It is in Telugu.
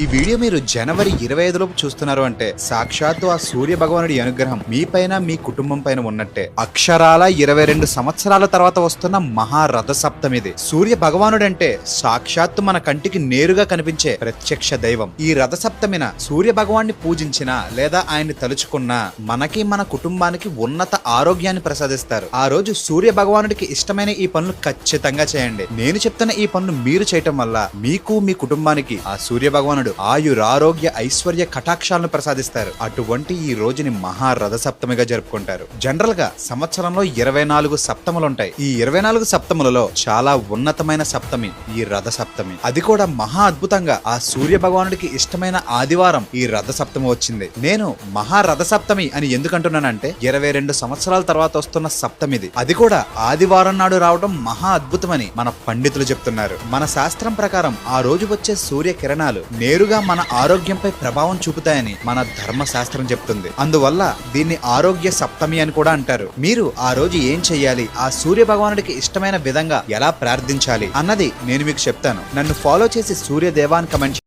ఈ వీడియో మీరు జనవరి 25 లోపు చూస్తున్నారు అంటే సాక్షాత్తు ఆ సూర్య భగవానుడి అనుగ్రహం మీపైన మీ కుటుంబం పైన ఉన్నట్టే. అక్షరాల 22 సంవత్సరాల తర్వాత వస్తున్న మహారథ సప్తమిది. సూర్య భగవానుడు అంటే సాక్షాత్తు మన కంటికి నేరుగా కనిపించే ప్రత్యక్ష దైవం. ఈ రథ సప్తమిన సూర్య భగవాన్ని పూజించినా లేదా ఆయన్ని తలుచుకున్నా మనకి మన కుటుంబానికి ఉన్నత ఆరోగ్యాన్ని ప్రసాదిస్తారు. ఆ రోజు సూర్య భగవానుడికి ఇష్టమైన ఈ పనులు ఖచ్చితంగా చేయండి. నేను చెప్తున్న ఈ పనులు మీరు చేయటం వల్ల మీకు మీ కుటుంబానికి ఆ సూర్య భగవానుడు ఆయురారోగ్య ఐశ్వర్య కటాక్షాలను ప్రసాదిస్తారు. అటువంటి ఈ రోజుని మహారథ సప్తమిగా జరుపుకుంటారు. జనరల్ గా సంవత్సరంలో 24 సప్తములుంటాయి. ఈ 24 సప్తములలో చాలా ఉన్నతమైన సప్తమి ఈ రథ సప్తమి. అది కూడా మహా అద్భుతంగా ఆ సూర్య భగవానుడికి ఇష్టమైన ఆదివారం ఈ రథ సప్తమి వచ్చింది. నేను మహారథ సప్తమి అని ఎందుకంటున్నానంటే 22 సంవత్సరాల తర్వాత వస్తున్న సప్తమిది. అది కూడా ఆదివారం నాడు రావడం మహా అద్భుతమని మన పండితులు చెప్తున్నారు. మన శాస్త్రం ప్రకారం ఆ రోజు వచ్చే సూర్య కిరణాలు నేరుగా మన ఆరోగ్యంపై ప్రభావం చూపుతాయని మన ధర్మశాస్త్రం చెప్తుంది. అందువల్ల దీన్ని ఆరోగ్య సప్తమి అని కూడా అంటారు. మీరు ఆ రోజు ఏం చెయ్యాలి, ఆ సూర్య భగవానుడికి ఇష్టమైన విధంగా ఎలా ప్రార్థించాలి అన్నది నేను మీకు చెప్తాను. నన్ను ఫాలో చేసి సూర్యదేవా అని కమెంట్